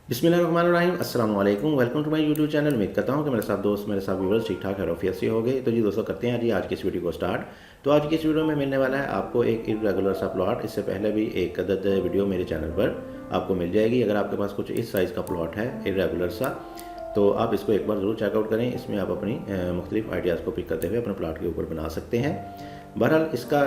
बिस्मिल्लाहिर्रहमानिर्रहीम अस्सलाम वालेकुम। Welcome to my YouTube channel. उम्मीद करता हूँ कि मेरे साथ दोस्त मेरे साथ व्यूअर्स ठीक ठाक खैरियत से हो गए। तो जी दोस्तों, करते हैं जी आज की इस वीडियो को स्टार्ट। तो आज की इस वीडियो में मिलने वाला है आपको एक इरेगुलर सा प्लॉट। इससे पहले भी एक अदद वीडियो मेरे चैनल पर आपको मिल जाएगी। अगर आपके पास कुछ इस साइज़ का प्लॉट है इरेगुलर सा, तो आप इसको एक बार ज़रूर चेकआउट करें। इसमें आप अपनी मुख्तलिफ आइडियाज़ को पिक करते हुए अपने प्लॉट के ऊपर बना सकते हैं। बहरहाल इसका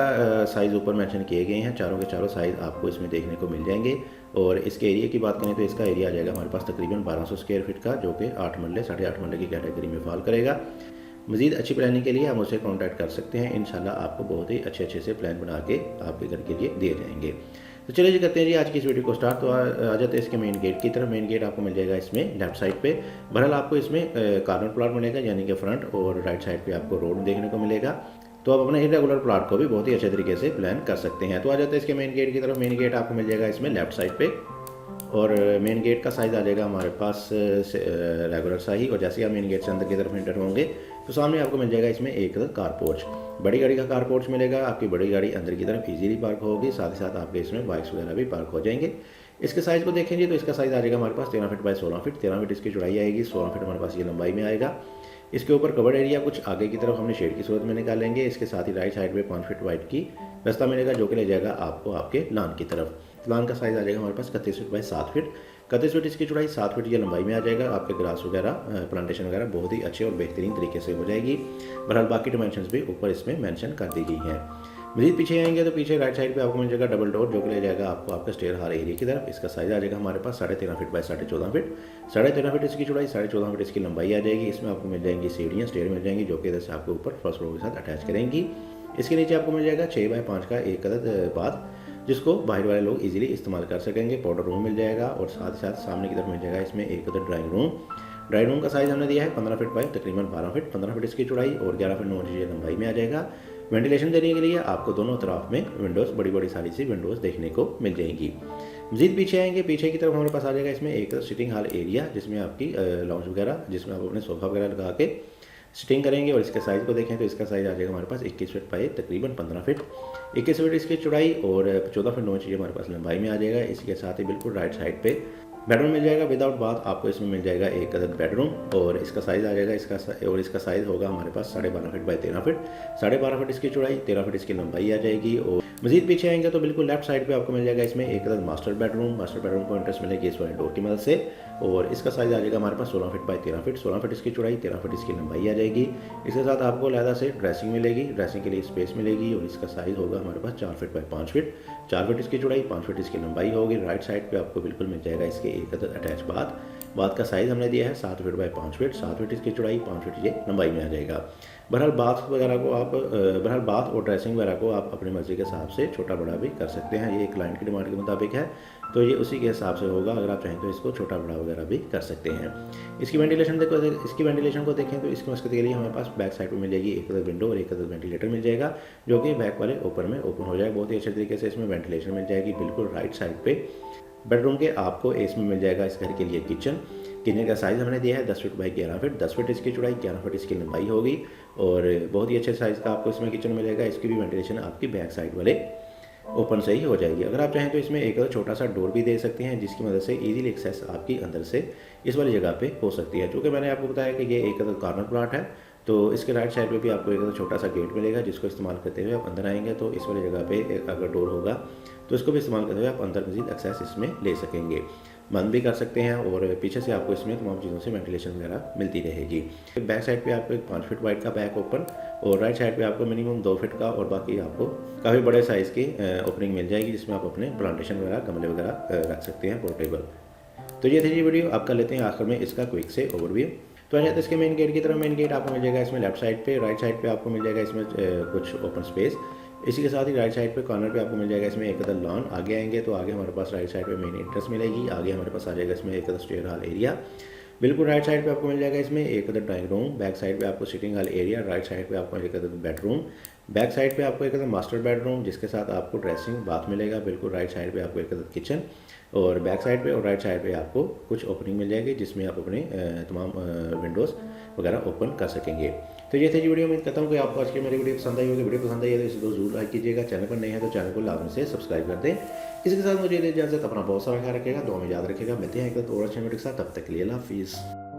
साइज़ ऊपर मेंशन किए गए हैं, चारों के चारों साइज़ आपको इसमें देखने को मिल जाएंगे। और इसके एरिया की बात करें तो इसका एरिया आ जाएगा हमारे पास तकरीबन 1200 स्क्वायर फीट का, जो कि 8 मरले 8.5 मरले की कैटेगरी में फॉल करेगा। मज़ीद अच्छी प्लानिंग के लिए आप मुझसे कॉन्टैक्ट कर सकते हैं। इंशाल्लाह आपको बहुत ही अच्छे से प्लान बना के आपके घर के लिए दिए जाएंगे। तो चलिए जी, करते हैं जी आज की इस वीडियो को स्टार्ट। तो आ जाते हैं इसके मेन गेट की तरफ। मेन गेट आपको मिल जाएगा इसमें लेफ्ट साइड पे। बहरहाल आपको इसमें कार्नर प्लॉट मिलेगा, यानी कि फ्रंट और राइट साइड पे आपको रोड देखने को मिलेगा। तो आप अपने इरेगुलर प्लॉट को भी बहुत ही अच्छे तरीके से प्लान कर सकते हैं। तो आ जाते हैं इसके मेन गेट की तरफ। मेन गेट आपको मिल जाएगा इसमें लेफ्ट साइड पे, और मेन गेट का साइज़ आ जाएगा हमारे पास रेगुलर सा ही। और जैसे ही आप मेन गेट से अंदर की तरफ एंटर होंगे तो सामने आपको मिल जाएगा इसमें एक कार पोर्च, बड़ी गाड़ी का कार पोर्च मिलेगा। आपकी बड़ी गाड़ी अंदर की तरफ इजीली पार्क होगी, साथ ही साथ आपके इसमें बाइक्स वगैरह भी पार्क हो जाएंगे। इसके साइज़ को देखेंगे तो इसका साइज़ आ जाएगा हमारे पास 13 फीट बाय 16 फीट। 13 फीट इसकी चौड़ाई आएगी, 16 फीट हमारे पास ये लंबाई में आएगा। इसके ऊपर कवर्ड एरिया कुछ आगे की तरफ हमने शेड की सूरत में निकालेंगे। इसके साथ ही राइट साइड में 5 फीट वाइड की रास्ता मिलेगा, जो कि ले जाएगा आपको आपके लान की तरफ। लान का साइज़ आ जाएगा हमारे पास 31 फीट बाय 7 फीट। 31 फीट इसकी चौड़ाई, 7 फीट ये लंबाई में आ जाएगा। आपके ग्रास वगैरह प्लांटेशन वगैरह बहुत ही अच्छे और बेहतरीन तरीके से हो जाएगी। बहरहाल बाकी डायमेंशंस भी ऊपर इसमें मेंशन कर दी गई हैं। मज़ीद पीछे आएंगे तो पीछे राइट साइड पे आपको मिल जाएगा डबल डोर, जो कि ले जाएगा आपको आपका स्टेयर हॉल एरिया की तरफ। इसका साइज़ आ जाएगा हमारे पास 13.5 फीट बाय 14.5 फीट। 13.5 फीट इसकी चौड़ाई, 14.5 फीट इसकी लंबाई आ जाएगी। इसमें आपको मिल जाएंगी सीढ़ियाँ, स्टेयर मिल जाएंगी, जो कि इधर से आपके ऊपर फर्स्ट फ्लोर के साथ अटैच करेंगी। इसके नीचे आपको मिल जाएगा 6 बाय 5 का एक अदद बाथ, जिसको बाहर वाले लोग इजीली इस्तेमाल कर सकेंगे। पाउडर रूम मिल जाएगा, और साथ ही साथ सामने की तरफ मिल जाएगा इसमें एक अदद ड्राइंग रूम। ड्राइंग रूम का साइज़ हमने दिया है 15 फीट बाय तकरीबन 12 फीट। 15 फीट इसकी चौड़ाई और 11 फीट 9 इंच ये लंबाई में आ जाएगा। वेंटिलेशन देने के लिए आपको दोनों तरफ में विंडोज़, बड़ी बड़ी सारी सी विंडोज़ देखने को मिल जाएंगी। मज़ीद पीछे आएंगे, पीछे की तरफ हमारे पास आ जाएगा इसमें एक सिटिंग हॉल एरिया, जिसमें आपकी लॉन्च वगैरह, जिसमें आप अपने सोफ़ा वगैरह लगा के सिटिंग करेंगे। और इसके साइज़ को देखें तो इसका साइज़ आ जाएगा हमारे पास 21 फीट बाई तकरीबन 15 फीट। 21 फीट इसकी चौड़ाई और 14 फीट 9 इंच ये हमारे पास लंबाई में आ जाएगा। इसके साथ ही बिल्कुल राइट साइड पे बेडरूम मिल जाएगा विदाउट बाथ। आपको इसमें मिल जाएगा एक अदद बेडरूम, और इसका साइज़ आ जाएगा इसका साइज़ होगा हमारे पास 12.5 फीट बाई 13 फीट। 12.5 फीट इसकी चौड़ाई, 13 फीट इसकी लंबाई आ जाएगी। और मज़ीद पीछे आएंगे तो बिल्कुल लेफ्ट साइड पे आपको मिल जाएगा इसमें एक अदद मास्टर बेडरूम। मास्टर बेडरूम को एंट्रेंस मिलेगी इस वाले डोर की मदद से, और इसका साइज़ आ जाएगा हमारे पास 16 फीट बाई 13 फीट। 16 फीट इसकी चौड़ाई, 13 फीट इसकी लंबाई आ जाएगी। इसके साथ आपको अलहदा से ड्रेसिंग मिलेगी, ड्रेसिंग के लिए स्पेस मिलेगी, और इसका साइज़ होगा हमारे पास 4 फीट बाई 5 फीट। 4 फीट इसकी चौड़ाई, 5 फीट इसकी लंबाई होगी। राइट साइड पे आपको बिल्कुल मिल जाएगा इसके एक अदद अटैच बाथ का साइज़ हमने दिया है 7 फीट बाई 5 फीट। 7 फीट इसकी चौड़ाई, 5 फीट ये लंबाई में आ जाएगा। बहरहाल बाथ और ड्रेसिंग वगैरह को आप अपनी मर्ज़ी के हिसाब से छोटा बड़ा भी कर सकते हैं। ये क्लाइंट की डिमांड के मुताबिक है, तो ये उसी के हिसाब से होगा। अगर आप चाहें तो इसको छोटा बड़ा वगैरह भी कर सकते हैं। इसकी वेंटिलेशन को देखें तो इसकी मस्कत के लिए हमारे पास बैक साइड पर मिल जाएगी एक अदद विंडो और एक अदद वेंटिलेटर मिल जाएगा, जो कि बैक वाले ओपन में ओपन हो जाएगा। बहुत ही अच्छे तरीके से इसमें वेंटिलेशन मिल जाएगी। बिल्कुल राइट साइड पे बेडरूम के आपको इसमें मिल जाएगा इस घर के लिए किचन का साइज़ हमने दिया है 10 फीट बाई 11 फीट। 10 फीट इसकी चौड़ाई, 11 फीट इसकी लंबाई होगी, और बहुत ही अच्छे साइज़ का आपको इसमें किचन मिलेगा। इसकी भी वेंटिलेशन आपकी बैक साइड वाले ओपन से ही हो जाएगी। अगर आप चाहें तो इसमें एक छोटा सा डोर भी दे सकते हैं, जिसकी मदद से इजीली एक्सेस आपकी अंदर से इस वाली जगह पे हो सकती है। क्योंकि मैंने आपको बताया कि ये एक कॉर्नर प्लॉट है, तो इसके राइट साइड पे भी आपको एक छोटा सा गेट मिलेगा, जिसको इस्तेमाल करते हुए आप अंदर आएंगे तो इस वाली जगह पे अगर डोर होगा तो इसको भी इस्तेमाल करते हुए आप अंदर मज़ीद एक्सेस इसमें ले सकेंगे। बंद भी कर सकते हैं, और पीछे से आपको इसमें तमाम चीज़ों से वेंटिलेशन वगैरह मिलती रहेगी। बैक साइड पे आपको एक 5 फीट वाइड का बैक ओपन, और राइट साइड पे आपको मिनिमम 2 फीट का, और बाकी आपको काफ़ी बड़े साइज़ की ओपनिंग मिल जाएगी, जिसमें आप अपने प्लांटेशन वगैरह गमले वगैरह रख सकते हैं पोर्टेबल। तो ये थी वीडियो। आप कर लेते हैं आखिर में इसका क्विक से ओवरव्यू। तो आ जाते हैं इसके मेन गेट की तरफ। मेन गेट आपको मिल जाएगा इसमें लेफ्ट साइड पे। राइट साइड पे आपको मिल जाएगा इसमें कुछ ओपन स्पेस। इसी के साथ ही राइट साइड पे कॉर्नर पे आपको मिल जाएगा इसमें एक अदद लॉन। आगे आएंगे तो आगे हमारे पास राइट साइड पे मेन एंट्रेंस मिलेगी। आगे हमारे पास आ जाएगा इसमें एक अदद स्टेयर हॉल एरिया। बिल्कुल राइट साइड पे आपको मिल जाएगा इसमें एक अदद ड्राइंग रूम। बैक साइड पे आपको sitting hall area. Right side पे आपको एक अदद बेडरूम। बैक साइड पे आपको एक मास्टर बेडरूम जिसके साथ आपको ड्रेसिंग बाथ मिलेगा। बिल्कुल राइट साइड पे आपको एक किचन और बैक साइड पे और राइट साइड पे आपको कुछ ओपनिंग मिल जाएगी जिसमें आप अपने तमाम विंडोज़ वगैरह ओपन कर सकेंगे। तो ये थे जी वीडियो। उम्मीद करता हूँ कि आपको आज की मेरी वीडियो पसंद आई होगी। वीडियो पसंद आई है तो इसे तो जरूर लाइक कीजिएगा। चैनल पर नए हैं तो चैनल को लाजमी से सब्सक्राइब कर दें। इसी के साथ मुझे इजाज़त, अपना बहुत सारा ख्याल रखिएगा, दुआ में याद रखिएगा। मिलते हैं एक और अच्छे वीडियो के साथ, तब तक के लिए अल्लाह हाफिज़।